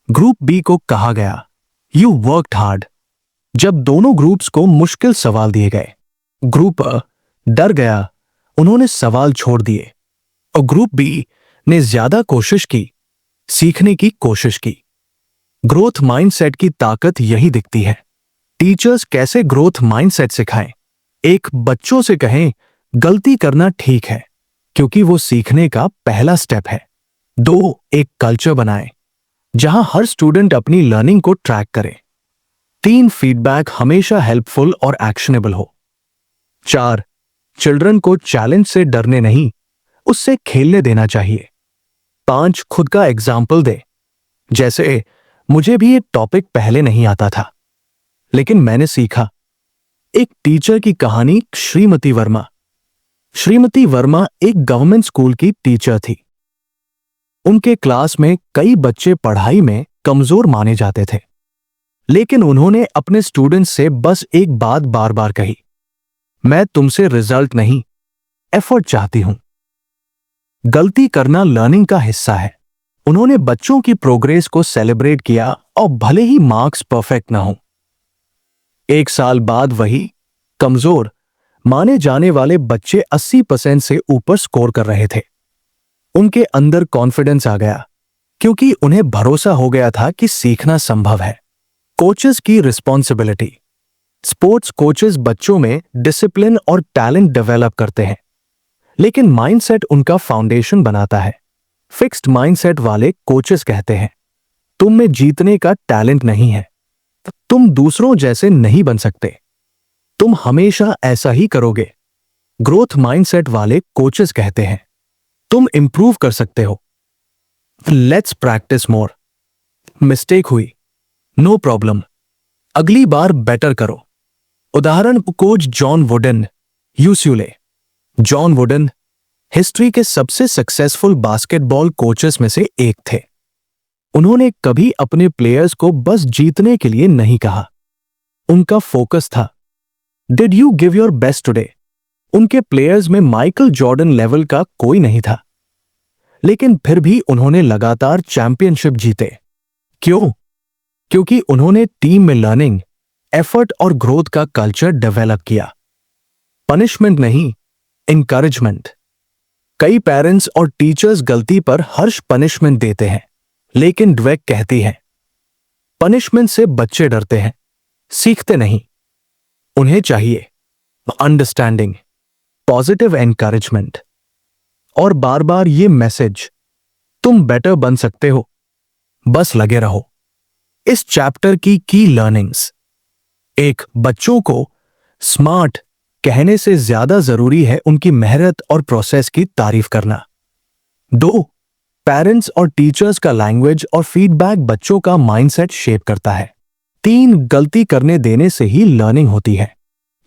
Group B को कहा गया, यू वर्कड हार्ड। जब दोनों ग्रुप्स को मुश्किल सवाल दिए गए, ग्रुप अ डर गया, उन्होंने सवाल छोड़ दिए, और ग्रुप बी ने ज्यादा कोशिश की, सीखने की कोशिश की। ग्रोथ माइंडसेट की ताकत यही दिखती है। टीचर्स कैसे ग्रोथ माइंडसेट सिखाएं? 1, बच्चों से कहें, गलती करना ठीक है, क्योंकि वो सीखने का पहला स्टेप है। 2, एक कल्चर बनाएं जहां हर स्टूडेंट अपनी लर्निंग को ट्रैक करे। 3, फीडबैक हमेशा हेल्पफुल और एक्शनेबल हो। 4, चिल्ड्रन को चैलेंज से डरने नहीं, उससे खेलने देना चाहिए। 5, खुद का एग्जाम्पल दे, जैसे मुझे भी ये टॉपिक पहले नहीं आता था, लेकिन मैंने सीखा। एक टीचर की कहानी, श्रीमती वर्मा। श्रीमती वर्मा एक गवर्नमेंट स्कूल की टीचर थी। उनके क्लास में कई बच्चे पढ़ाई में कमजोर माने जाते थे, लेकिन उन्होंने अपने स्टूडेंट्स से बस एक बात बार बार कही, मैं तुमसे रिजल्ट नहीं, एफर्ट चाहती हूं। गलती करना लर्निंग का हिस्सा है। उन्होंने बच्चों की प्रोग्रेस को सेलिब्रेट किया और भले ही मार्क्स परफेक्ट ना हो। 1 साल बाद वही कमजोर माने जाने वाले बच्चे 80% से ऊपर स्कोर कर रहे थे। उनके अंदर कॉन्फिडेंस आ गया क्योंकि उन्हें भरोसा हो गया था कि सीखना संभव है। कोचेस की रिस्पॉन्सिबिलिटी। स्पोर्ट्स कोचेस बच्चों में डिसिप्लिन और टैलेंट डेवलप करते हैं, लेकिन माइंडसेट उनका फाउंडेशन बनाता है। फिक्स्ड माइंडसेट वाले कोचेस कहते हैं, तुम में जीतने का टैलेंट नहीं है, तुम दूसरों जैसे नहीं बन सकते, तुम हमेशा ऐसा ही करोगे। ग्रोथ माइंडसेट वाले कोचेस कहते हैं, तुम इंप्रूव कर सकते हो, लेट्स प्रैक्टिस मोर। मिस्टेक हुई, नो प्रॉब्लम, अगली बार बेटर करो। उदाहरण coach John wooden, UCLA. John wooden history के सबसे सक्सेसफुल बास्केटबॉल कोचेस में से एक थे। उन्होंने कभी अपने प्लेयर्स को बस जीतने के लिए नहीं कहा। उनका फोकस था, did you give your best today. उनके प्लेयर्स में माइकल जॉर्डन लेवल का कोई नहीं था, लेकिन फिर भी उन्होंने लगातार चैंपियनशिप जीते। क्यों? क्योंकि उन्होंने टीम में लर्निंग, एफर्ट और ग्रोथ का कल्चर डेवलप किया। पनिशमेंट नहीं, इंकरेजमेंट। कई पेरेंट्स और टीचर्स गलती पर हर्ष पनिशमेंट देते हैं, लेकिन ड्वेक कहती है, पनिशमेंट से बच्चे डरते हैं, सीखते नहीं। उन्हें चाहिए अंडरस्टैंडिंग, पॉजिटिव एनकरेजमेंट और बार बार ये मैसेज, तुम बेटर बन सकते हो, बस लगे रहो। इस चैप्टर की लर्निंग्स। 1. बच्चों को स्मार्ट कहने से ज्यादा जरूरी है उनकी मेहनत और प्रोसेस की तारीफ करना। 2. पेरेंट्स और टीचर्स का लैंग्वेज और फीडबैक बच्चों का माइंडसेट शेप करता है। 3. गलती करने देने से ही लर्निंग होती है।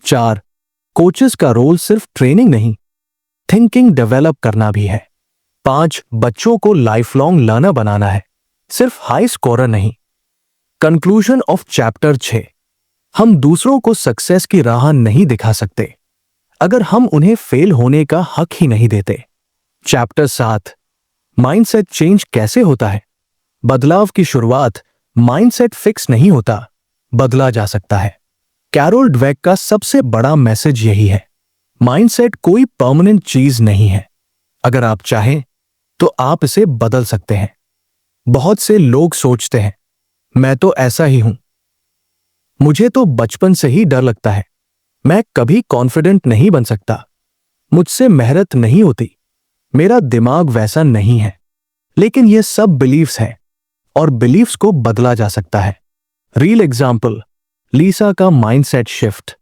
4. कोचेस का रोल सिर्फ ट्रेनिंग नहीं, थिंकिंग डेवलप करना भी है। 5. बच्चों को लाइफ लॉन्ग लर्नर बनाना है, सिर्फ हाई स्कोरर नहीं। Conclusion of chapter 6। हम दूसरों को सक्सेस की राह नहीं दिखा सकते अगर हम उन्हें फेल होने का हक ही नहीं देते। चैप्टर 7। माइंडसेट चेंज कैसे होता है। बदलाव की शुरुआत माइंडसेट फिक्स नहीं होता, बदला जा सकता है। कैरोल ड्वेक का सबसे बड़ा मैसेज यही है, माइंडसेट कोई परमानेंट चीज नहीं है। अगर आप चाहें तो आप इसे बदल सकते हैं। बहुत से लोग सोचते हैं, मैं तो ऐसा ही हूं, मुझे तो बचपन से ही डर लगता है, मैं कभी कॉन्फिडेंट नहीं बन सकता, मुझसे मेहनत नहीं होती, मेरा दिमाग वैसा नहीं है। लेकिन ये सब बिलीफ्स हैं और बिलीफ्स को बदला जा सकता है। रियल एग्जाम्पल, लीसा का माइंडसेट शिफ्ट।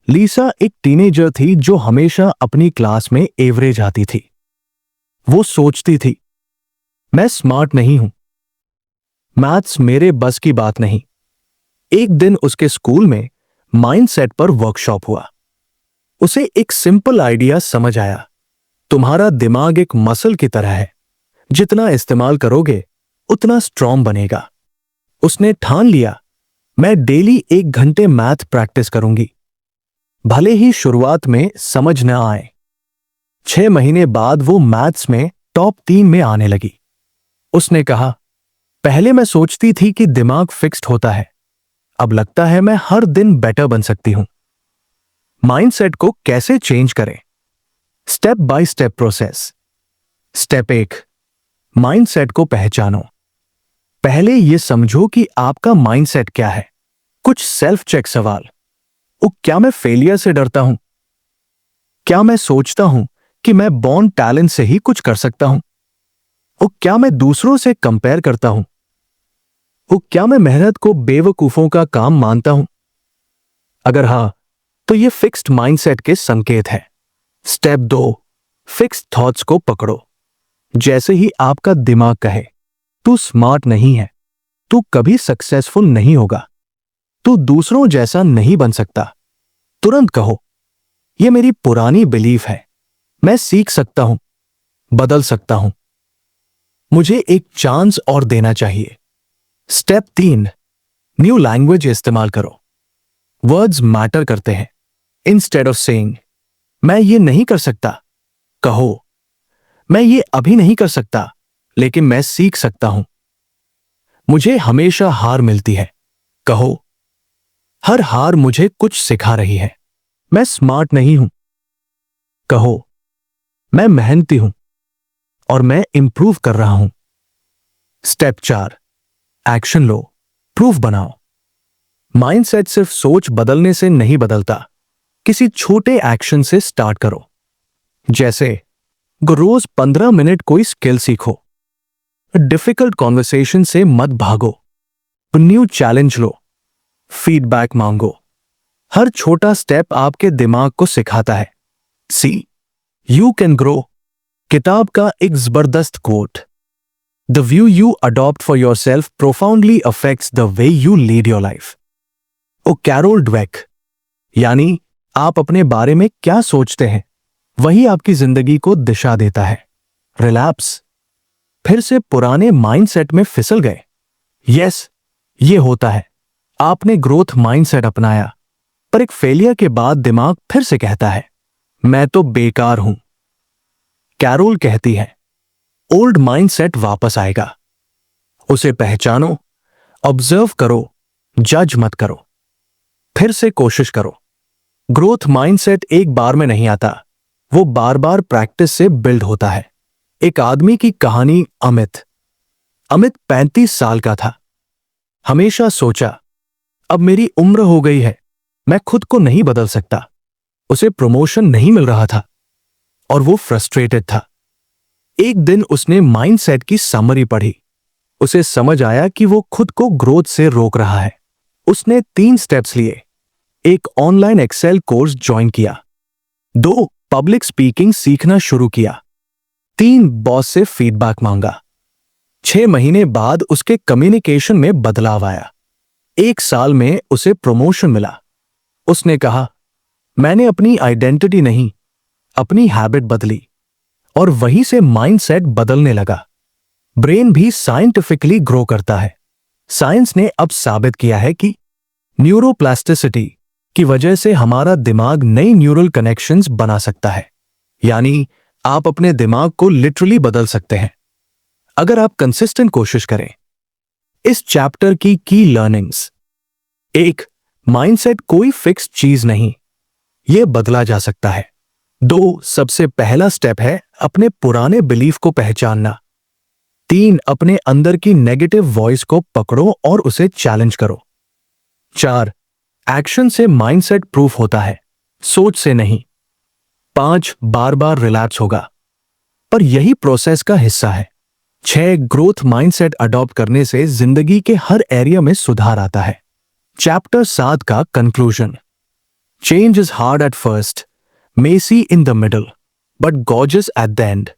लीसा एक टीनेजर थी जो हमेशा अपनी क्लास में एवरेज आती थी। वो सोचती थी, मैं स्मार्ट नहीं हूं, मैथ्स मेरे बस की बात नहीं। एक दिन उसके स्कूल में माइंडसेट पर वर्कशॉप हुआ। उसे एक सिंपल आइडिया समझ आया, तुम्हारा दिमाग एक मसल की तरह है, जितना इस्तेमाल करोगे उतना स्ट्रॉन्ग बनेगा। उसने ठान लिया, मैं डेली 1 घंटे मैथ प्रैक्टिस करूंगी, भले ही शुरुआत में समझ न आए। 6 महीने बाद वो मैथ्स में टॉप 3 में आने लगी। उसने कहा, पहले मैं सोचती थी कि दिमाग फिक्स्ड होता है, अब लगता है मैं हर दिन बेटर बन सकती हूं। माइंडसेट को कैसे चेंज करें? Step by step process. Step 1, mindset को पहचानो। पहले यह समझो कि आपका माइंडसेट क्या है। कुछ सेल्फ चेक सवाल, क्या मैं फेलियर से डरता हूं? क्या मैं सोचता हूं कि मैं बॉर्न टैलेंट से ही कुछ कर सकता हूं? क्या मैं दूसरों से कंपेयर करता हूं? क्या मैं मेहनत को बेवकूफों का काम मानता हूं? अगर हां, तो यह फिक्स्ड माइंडसेट के संकेत है। स्टेप 2, फिक्स्ड थॉट्स को पकड़ो। जैसे ही आपका दिमाग कहे, तू स्मार्ट नहीं है, तू कभी सक्सेसफुल नहीं होगा, तू दूसरों जैसा नहीं बन सकता, तुरंत कहो, यह मेरी पुरानी बिलीफ है, मैं सीख सकता हूं, बदल सकता हूं, मुझे एक चांस और देना चाहिए। स्टेप 3, न्यू लैंग्वेज इस्तेमाल करो। वर्ड्स मैटर करते हैं। इंस्टेड ऑफ सेइंग मैं ये नहीं कर सकता, कहो, मैं ये अभी नहीं कर सकता, लेकिन मैं सीख सकता हूं। मुझे हमेशा हार मिलती है, कहो, हर हार मुझे कुछ सिखा रही है। मैं स्मार्ट नहीं हूं। कहो, मैं मेहनती हूं और मैं इंप्रूव कर रहा हूं। स्टेप 4, एक्शन लो, प्रूफ बनाओ। माइंडसेट सिर्फ सोच बदलने से नहीं बदलता, किसी छोटे एक्शन से स्टार्ट करो। जैसे रोज 15 मिनट कोई स्किल सीखो, डिफिकल्ट कॉन्वर्सेशन से मत भागो, न्यू चैलेंज लो, फीडबैक मांगो। हर छोटा स्टेप आपके दिमाग को सिखाता है, सी यू कैन ग्रो। किताब का एक जबरदस्त quote, the view you adopt for yourself profoundly affects the way you lead your life. ओ कैरोल ड्वेक, यानी आप अपने बारे में क्या सोचते हैं वही आपकी जिंदगी को दिशा देता है। रिलैप्स, फिर से पुराने माइंडसेट में फिसल गए। यस, ये होता है। आपने ग्रोथ माइंडसेट अपनाया, पर एक फेलियर के बाद दिमाग फिर से कहता है, मैं तो बेकार हूं। कैरोल कहती है, ओल्ड माइंडसेट वापस आएगा। उसे पहचानो, ऑब्जर्व करो, जज मत करो, फिर से कोशिश करो। ग्रोथ माइंडसेट एक बार में नहीं आता, वो बार बार प्रैक्टिस से बिल्ड होता है। एक आदमी की कहानी, अमित। अमित 35 साल का था। हमेशा सोचा, अब मेरी उम्र हो गई है, मैं खुद को नहीं बदल सकता। उसे प्रमोशन नहीं मिल रहा था और वो फ्रस्ट्रेटेड था। एक दिन उसने माइंडसेट की समरी पढ़ी। उसे समझ आया कि वो खुद को ग्रोथ से रोक रहा है। उसने 3 स्टेप्स लिए। एक ऑनलाइन एक्सेल कोर्स ज्वाइन किया, 2 पब्लिक स्पीकिंग सीखना शुरू किया, 3 बॉस से फीडबैक मांगा। 6 महीने बाद उसके कम्युनिकेशन में बदलाव आया। 1 साल में उसे प्रमोशन मिला। उसने कहा, मैंने अपनी आइडेंटिटी नहीं, अपनी हैबिट बदली, और वहीं से माइंडसेट बदलने लगा। ब्रेन भी साइंटिफिकली ग्रो करता है। साइंस ने अब साबित किया है कि न्यूरोप्लास्टिसिटी की वजह से हमारा दिमाग नई न्यूरल कनेक्शंस बना सकता है। यानी आप अपने दिमाग को लिटरली बदल सकते हैं अगर आप कंसिस्टेंट कोशिश करें। इस चैप्टर की लर्निंग्स: 1, माइंडसेट कोई फिक्स चीज नहीं, यह बदला जा सकता है। 2, सबसे पहला स्टेप है अपने पुराने बिलीफ को पहचानना। 3, अपने अंदर की नेगेटिव वॉइस को पकड़ो और उसे चैलेंज करो। 4, एक्शन से माइंडसेट प्रूफ होता है, सोच से नहीं। 5, बार बार रिलैप्स होगा, पर यही प्रोसेस का हिस्सा है। 6, ग्रोथ माइंडसेट अडॉप्ट करने से जिंदगी के हर एरिया में सुधार आता है। चैप्टर 7 का conclusion: change is hard at first, messy in the middle, but gorgeous at the end.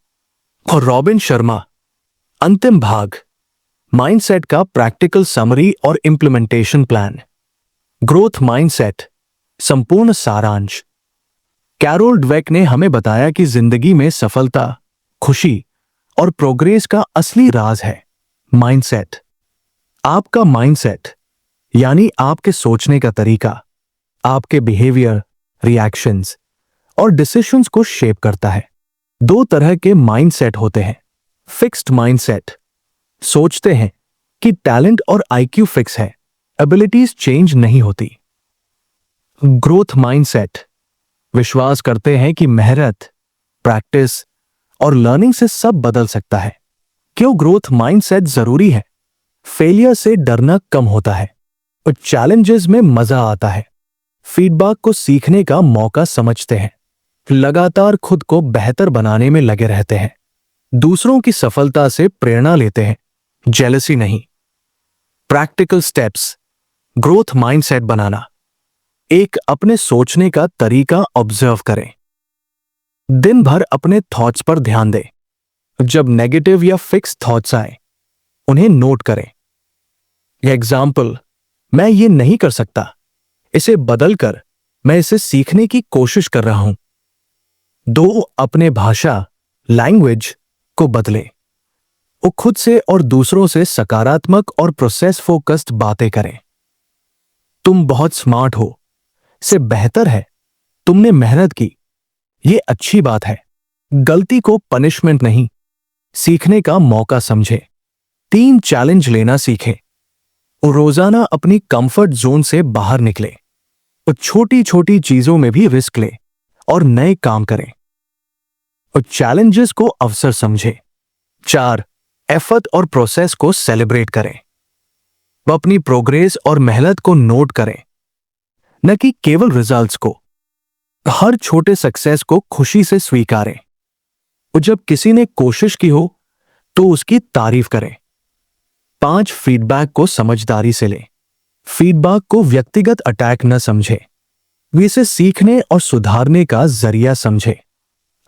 और रॉबिन शर्मा। अंतिम भाग, माइंडसेट का प्रैक्टिकल समरी और इंप्लीमेंटेशन प्लान। ग्रोथ माइंडसेट, संपूर्ण सारांश। कैरोल ड्वेक ने हमें बताया कि जिंदगी में सफलता, खुशी और प्रोग्रेस का असली राज है माइंडसेट। आपका माइंडसेट यानी आपके सोचने का तरीका आपके बिहेवियर, रिएक्शंस और डिसीजंस को शेप करता है। 2 तरह के माइंडसेट होते हैं। फिक्स्ड माइंडसेट, सोचते हैं कि टैलेंट और आईक्यू फिक्स है, एबिलिटीज चेंज नहीं होती। ग्रोथ माइंडसेट, विश्वास करते हैं कि मेहनत, प्रैक्टिस और लर्निंग से सब बदल सकता है। क्यों ग्रोथ माइंडसेट जरूरी है? फेलियर से डरना कम होता है और चैलेंजेस में मजा आता है। फीडबैक को सीखने का मौका समझते हैं, लगातार खुद को बेहतर बनाने में लगे रहते हैं। दूसरों की सफलता से प्रेरणा लेते हैं, जेलसी नहीं। प्रैक्टिकल स्टेप्स ग्रोथ माइंडसेट बनाना: 1, अपने सोचने का तरीका ऑब्जर्व करें। दिन भर अपने थॉट्स पर ध्यान दें। जब नेगेटिव या फिक्स थॉट्स आए, उन्हें नोट करें। एग्जाम्पल, मैं ये नहीं कर सकता, इसे बदलकर मैं इसे सीखने की कोशिश कर रहा हूं। 2, अपने भाषा, लैंग्वेज को बदलें। वो खुद से और दूसरों से सकारात्मक और प्रोसेस फोकस्ड बातें करें। तुम बहुत स्मार्ट हो से बेहतर है तुमने मेहनत की, ये अच्छी बात है। गलती को पनिशमेंट नहीं, सीखने का मौका समझे। 3, चैलेंज लेना सीखें। रोजाना अपनी कंफर्ट जोन से बाहर निकले। और छोटी छोटी चीजों में भी रिस्क ले और नए काम करें और चैलेंजेस को अवसर समझे। 4. एफर्ट और प्रोसेस को सेलिब्रेट करें। वो अपनी प्रोग्रेस और मेहनत को नोट करें, न कि केवल रिजल्ट्स को। हर छोटे सक्सेस को खुशी से स्वीकारें और जब किसी ने कोशिश की हो तो उसकी तारीफ करें। 5. फीडबैक को समझदारी से लें। फीडबैक को व्यक्तिगत अटैक न समझे, वे इसे सीखने और सुधारने का जरिया समझे।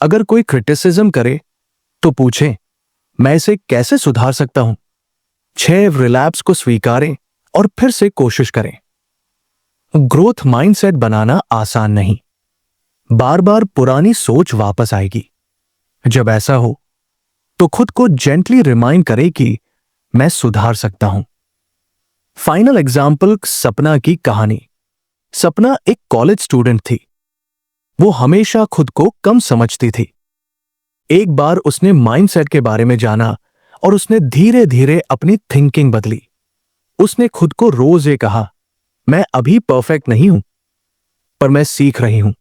अगर कोई क्रिटिसिज्म करे तो पूछें, मैं इसे कैसे सुधार सकता हूं। 6. रिलैप्स को स्वीकारें और फिर से कोशिश करें। ग्रोथ माइंडसेट बनाना आसान नहीं, बार बार पुरानी सोच वापस आएगी। जब ऐसा हो तो खुद को जेंटली रिमाइंड करें कि मैं सुधार सकता हूं। फाइनल एग्जाम्पल, सपना की कहानी। सपना एक कॉलेज स्टूडेंट थी। वो हमेशा खुद को कम समझती थी। एक बार उसने माइंडसेट के बारे में जाना और उसने धीरे धीरे अपनी थिंकिंग बदली। उसने खुद को रोज ये कहा, मैं अभी परफेक्ट नहीं हूं, पर मैं सीख रही हूं।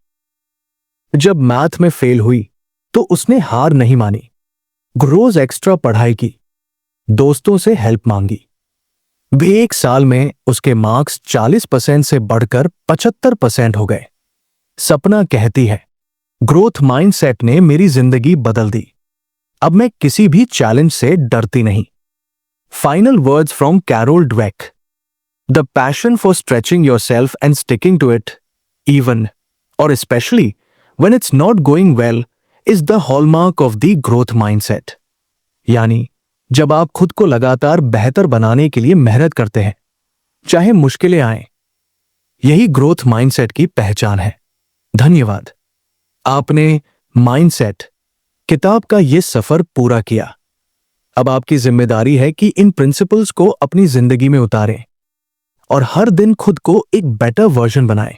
जब मैथ में फेल हुई तो उसने हार नहीं मानी। रोज एक्स्ट्रा पढ़ाई की, दोस्तों से हेल्प मांगी। वे 1 साल में उसके मार्क्स 40% से बढ़कर 75% हो गए। सपना कहती है, ग्रोथ माइंडसेट ने मेरी जिंदगी बदल दी। अब मैं किसी भी चैलेंज से डरती नहीं। Final words from Carol Dweck. The passion for stretching yourself and sticking to it, even और especially when it's not going well, is the hallmark of the growth mindset. यानी जब आप खुद को लगातार बेहतर बनाने के लिए मेहनत करते हैं, चाहे मुश्किलें आएं, यही ग्रोथ माइंडसेट की पहचान है। धन्यवाद। आपने माइंडसेट किताब का यह सफर पूरा किया। अब आपकी जिम्मेदारी है कि इन प्रिंसिपल्स को अपनी जिंदगी में उतारें और हर दिन खुद को एक बेटर वर्जन बनाएं।